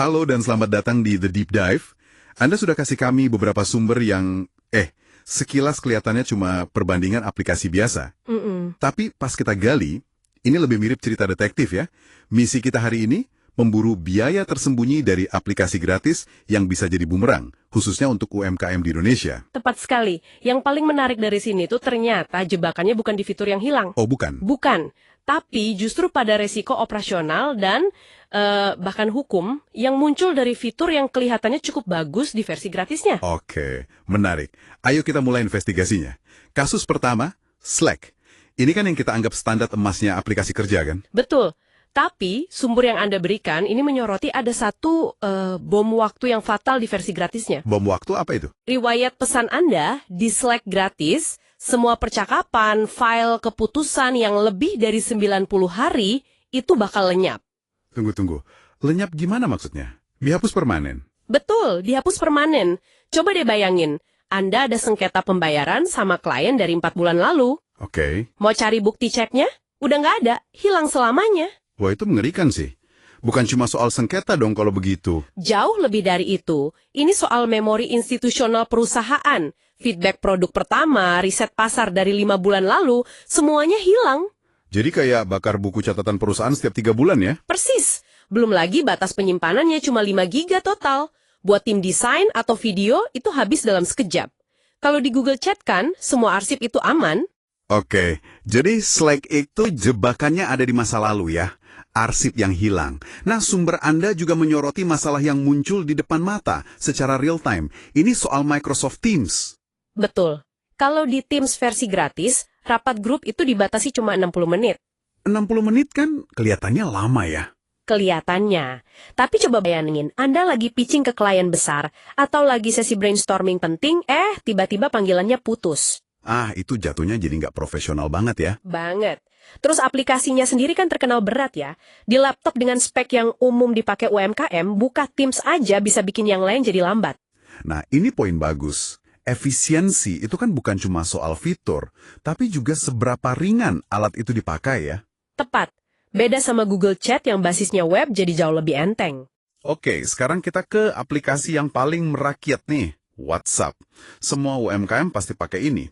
Halo dan selamat datang di The Deep Dive. Anda sudah kasih kami beberapa sumber yang, sekilas kelihatannya cuma perbandingan aplikasi biasa. Tapi pas kita gali, ini lebih mirip cerita detektif ya. Misi kita hari ini, memburu biaya tersembunyi dari aplikasi gratis yang bisa jadi bumerang, khususnya untuk UMKM di Indonesia. Tepat sekali. Yang paling menarik dari sini tuh ternyata jebakannya bukan di fitur yang hilang. Oh bukan? Bukan. Tapi justru pada resiko operasional dan bahkan hukum yang muncul dari fitur yang kelihatannya cukup bagus di versi gratisnya. Oke, menarik. Ayo kita mulai investigasinya. Kasus pertama, Slack. Ini kan yang kita anggap standar emasnya aplikasi kerja kan? Betul. Tapi sumber yang Anda berikan ini menyoroti ada satu bom waktu yang fatal di versi gratisnya. Bom waktu apa itu? Riwayat pesan Anda di Slack gratis, semua percakapan, file keputusan yang lebih dari 90 hari itu bakal lenyap. Tunggu. Lenyap gimana maksudnya? Dihapus permanen? Betul, dihapus permanen. Coba deh bayangin, Anda ada sengketa pembayaran sama klien dari 4 bulan lalu. Oke. Mau cari bukti ceknya? Udah nggak ada, hilang selamanya. Wah, itu mengerikan sih. Bukan cuma soal sengketa dong kalau begitu. Jauh lebih dari itu, ini soal memori institusional perusahaan. Feedback produk pertama, riset pasar dari 5 bulan lalu, semuanya hilang. Jadi kayak bakar buku catatan perusahaan setiap 3 bulan ya? Persis. Belum lagi batas penyimpanannya cuma 5 giga total. Buat tim desain atau video, itu habis dalam sekejap. Kalau di Google Chat kan, semua arsip itu aman. Oke, jadi Slack itu jebakannya ada di masa lalu ya? Arsip yang hilang. Nah, sumber Anda juga menyoroti masalah yang muncul di depan mata secara real time. Ini soal Microsoft Teams. Betul. Kalau di Teams versi gratis, rapat grup itu dibatasi cuma 60 menit. 60 menit kan kelihatannya lama ya? Kelihatannya. Tapi coba bayangin, Anda lagi pitching ke klien besar, atau lagi sesi brainstorming penting, tiba-tiba panggilannya putus. Ah, itu jatuhnya jadi nggak profesional banget ya? Banget. Terus aplikasinya sendiri kan terkenal berat ya. Di laptop dengan spek yang umum dipakai UMKM, buka Teams aja bisa bikin yang lain jadi lambat. Nah, ini poin bagus. Efisiensi itu kan bukan cuma soal fitur, tapi juga seberapa ringan alat itu dipakai ya. Tepat. Beda sama Google Chat yang basisnya web jadi jauh lebih enteng. Oke, sekarang kita ke aplikasi yang paling merakyat nih, WhatsApp. Semua UMKM pasti pakai ini.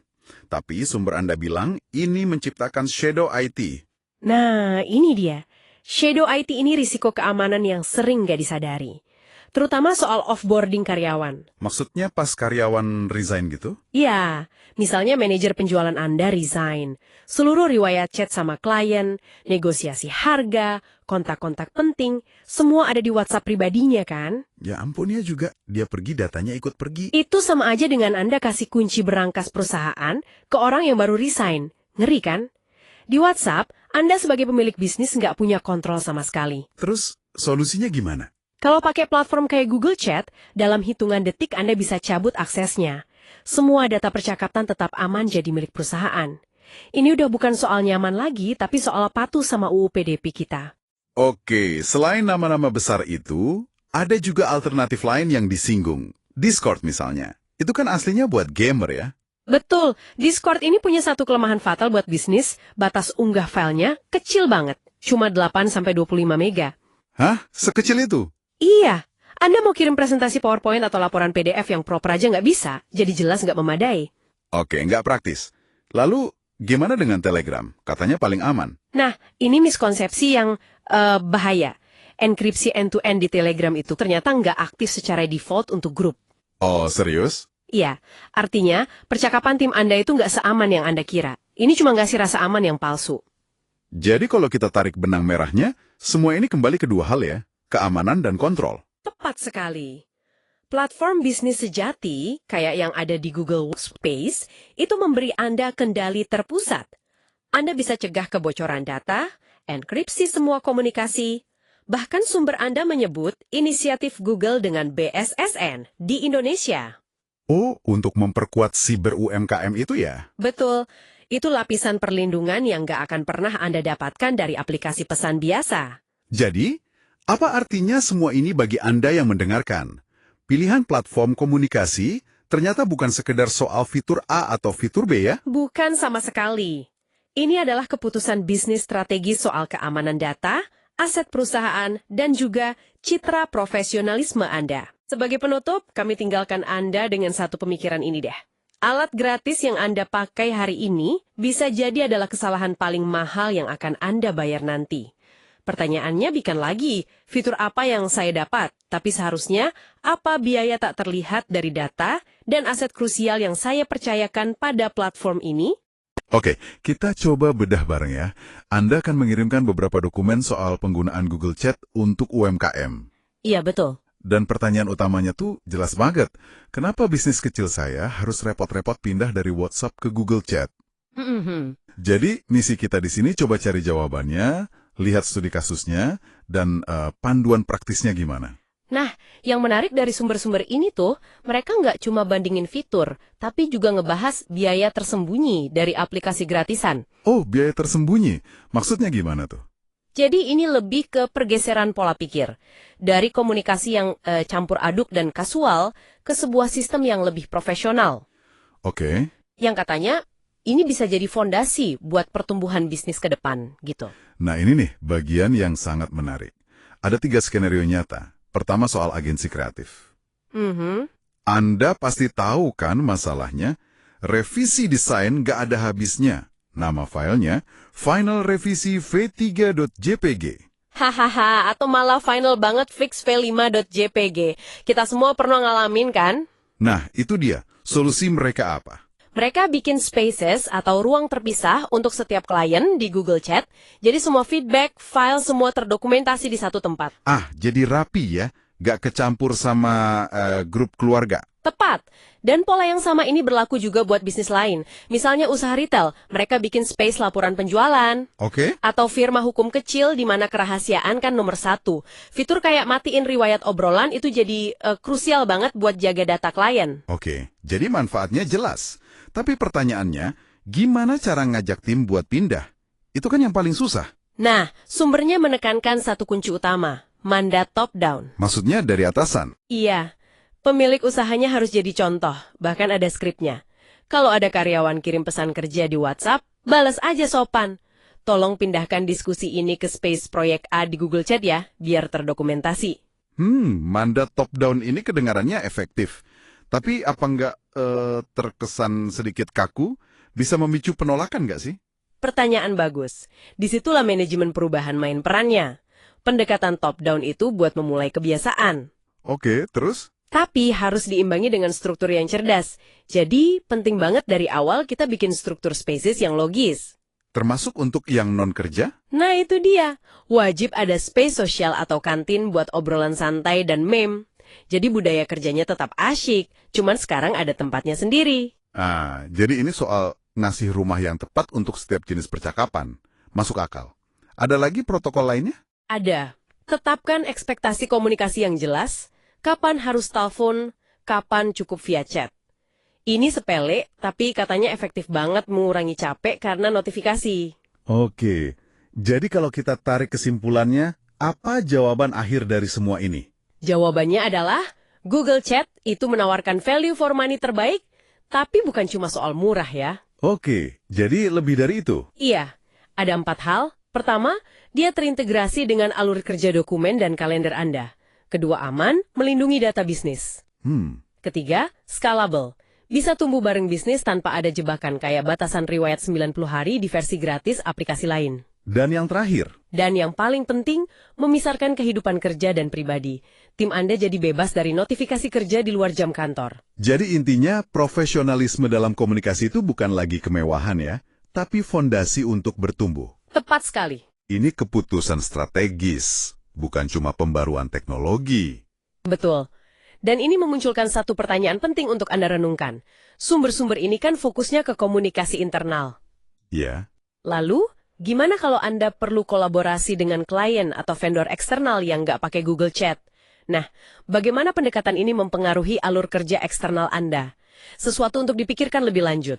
Tapi sumber Anda bilang ini menciptakan shadow IT. Nah, ini dia. Shadow IT ini risiko keamanan yang sering nggak disadari. Terutama soal offboarding karyawan. Maksudnya pas karyawan resign gitu? Iya, misalnya manajer penjualan Anda resign. Seluruh riwayat chat sama klien, negosiasi harga, kontak-kontak penting, semua ada di WhatsApp pribadinya kan? Ya ampun ya juga, dia pergi datanya ikut pergi. Itu sama aja dengan Anda kasih kunci berangkas perusahaan ke orang yang baru resign. Ngeri kan? Di WhatsApp, Anda sebagai pemilik bisnis nggak punya kontrol sama sekali. Terus solusinya gimana? Kalau pakai platform kayak Google Chat, dalam hitungan detik Anda bisa cabut aksesnya. Semua data percakapan tetap aman jadi milik perusahaan. Ini udah bukan soal nyaman lagi, tapi soal patuh sama UU PDP kita. Oke, selain nama-nama besar itu, ada juga alternatif lain yang disinggung. Discord misalnya. Itu kan aslinya buat gamer ya? Betul, Discord ini punya satu kelemahan fatal buat bisnis, batas unggah filenya kecil banget, cuma 8-25 mega. Hah? Sekecil itu? Iya, Anda mau kirim presentasi PowerPoint atau laporan PDF yang proper aja nggak bisa, jadi jelas nggak memadai. Oke, nggak praktis. Lalu, gimana dengan Telegram? Katanya paling aman. Nah, ini miskonsepsi yang bahaya. Enkripsi end-to-end di Telegram itu ternyata nggak aktif secara default untuk grup. Oh, serius? Iya, artinya percakapan tim Anda itu nggak seaman yang Anda kira. Ini cuma ngasih rasa aman yang palsu. Jadi kalau kita tarik benang merahnya, semua ini kembali ke dua hal ya, keamanan dan kontrol. Tepat sekali. Platform bisnis sejati, kayak yang ada di Google Workspace, itu memberi Anda kendali terpusat. Anda bisa cegah kebocoran data, enkripsi semua komunikasi, bahkan sumber Anda menyebut inisiatif Google dengan BSSN di Indonesia. Oh, untuk memperkuat siber UMKM itu ya? Betul. Itu lapisan perlindungan yang nggak akan pernah Anda dapatkan dari aplikasi pesan biasa. Jadi, apa artinya semua ini bagi Anda yang mendengarkan? Pilihan platform komunikasi ternyata bukan sekedar soal fitur A atau fitur B ya? Bukan sama sekali. Ini adalah keputusan bisnis strategis soal keamanan data, aset perusahaan, dan juga citra profesionalisme Anda. Sebagai penutup, kami tinggalkan Anda dengan satu pemikiran ini deh. Alat gratis yang Anda pakai hari ini bisa jadi adalah kesalahan paling mahal yang akan Anda bayar nanti. Pertanyaannya bukan lagi, fitur apa yang saya dapat, tapi seharusnya apa biaya tak terlihat dari data dan aset krusial yang saya percayakan pada platform ini? Oke, kita coba bedah bareng ya. Anda akan mengirimkan beberapa dokumen soal penggunaan Google Chat untuk UMKM. Iya, betul. Dan pertanyaan utamanya tuh jelas banget. Kenapa bisnis kecil saya harus repot-repot pindah dari WhatsApp ke Google Chat? Jadi, misi kita di sini coba cari jawabannya, lihat studi kasusnya, dan panduan praktisnya gimana. Nah, yang menarik dari sumber-sumber ini tuh, mereka nggak cuma bandingin fitur, tapi juga ngebahas biaya tersembunyi dari aplikasi gratisan. Oh, biaya tersembunyi. Maksudnya gimana tuh? Jadi ini lebih ke pergeseran pola pikir. Dari komunikasi yang campur aduk dan kasual, ke sebuah sistem yang lebih profesional. Oke. Yang katanya, ini bisa jadi fondasi buat pertumbuhan bisnis ke depan, gitu. Nah ini nih, bagian yang sangat menarik. Ada 3 skenario nyata. Pertama soal agensi kreatif. Anda pasti tahu kan masalahnya, revisi desain gak ada habisnya. Nama filenya, Final Revisi v3.jpg. Hahaha, atau malah final banget fix v5.jpg. Kita semua pernah ngalamin kan? Nah, itu dia. Solusi mereka apa? Mereka bikin spaces atau ruang terpisah untuk setiap klien di Google Chat, jadi semua feedback, file semua terdokumentasi di satu tempat. Ah, jadi rapi ya? Gak kecampur sama grup keluarga? Tepat. Dan pola yang sama ini berlaku juga buat bisnis lain. Misalnya usaha retail, mereka bikin space laporan penjualan. Oke. Atau firma hukum kecil di mana kerahasiaan kan nomor 1. Fitur kayak matiin riwayat obrolan itu jadi krusial banget buat jaga data klien. Oke, jadi manfaatnya jelas. Tapi pertanyaannya, gimana cara ngajak tim buat pindah? Itu kan yang paling susah. Nah, sumbernya menekankan satu kunci utama, mandat top-down. Maksudnya dari atasan? Iya. Pemilik usahanya harus jadi contoh, bahkan ada skripnya. Kalau ada karyawan kirim pesan kerja di WhatsApp, balas aja sopan. Tolong pindahkan diskusi ini ke space proyek A di Google Chat ya, biar terdokumentasi. Mandat top-down ini kedengarannya efektif. Tapi apa nggak terkesan sedikit kaku? Bisa memicu penolakan nggak sih? Pertanyaan bagus. Disitulah manajemen perubahan main perannya. Pendekatan top-down itu buat memulai kebiasaan. Oke, terus? Tapi harus diimbangi dengan struktur yang cerdas. Jadi, penting banget dari awal kita bikin struktur spaces yang logis. Termasuk untuk yang non-kerja? Nah, itu dia. Wajib ada space sosial atau kantin buat obrolan santai dan meme. Jadi budaya kerjanya tetap asyik, cuman sekarang ada tempatnya sendiri. Jadi ini soal ngasih rumah yang tepat untuk setiap jenis percakapan. Masuk akal. Ada lagi protokol lainnya? Ada. Tetapkan ekspektasi komunikasi yang jelas. Kapan harus telepon, kapan cukup via chat. Ini sepele, tapi katanya efektif banget mengurangi capek karena notifikasi. Oke, jadi kalau kita tarik kesimpulannya, apa jawaban akhir dari semua ini? Jawabannya adalah, Google Chat itu menawarkan value for money terbaik, tapi bukan cuma soal murah ya. Oke, jadi lebih dari itu? Iya, ada 4 hal. Pertama, dia terintegrasi dengan alur kerja dokumen dan kalender Anda. Kedua, aman, melindungi data bisnis. Ketiga, scalable. Bisa tumbuh bareng bisnis tanpa ada jebakan kayak batasan riwayat 90 hari di versi gratis aplikasi lain. Dan yang terakhir? Dan yang paling penting, memisahkan kehidupan kerja dan pribadi. Tim Anda jadi bebas dari notifikasi kerja di luar jam kantor. Jadi intinya, profesionalisme dalam komunikasi itu bukan lagi kemewahan ya, tapi fondasi untuk bertumbuh. Tepat sekali. Ini keputusan strategis. Bukan cuma pembaruan teknologi. Betul. Dan ini memunculkan satu pertanyaan penting untuk Anda renungkan. Sumber-sumber ini kan fokusnya ke komunikasi internal. Ya. Lalu, gimana kalau Anda perlu kolaborasi dengan klien atau vendor eksternal yang nggak pakai Google Chat? Nah, bagaimana pendekatan ini mempengaruhi alur kerja eksternal Anda? Sesuatu untuk dipikirkan lebih lanjut.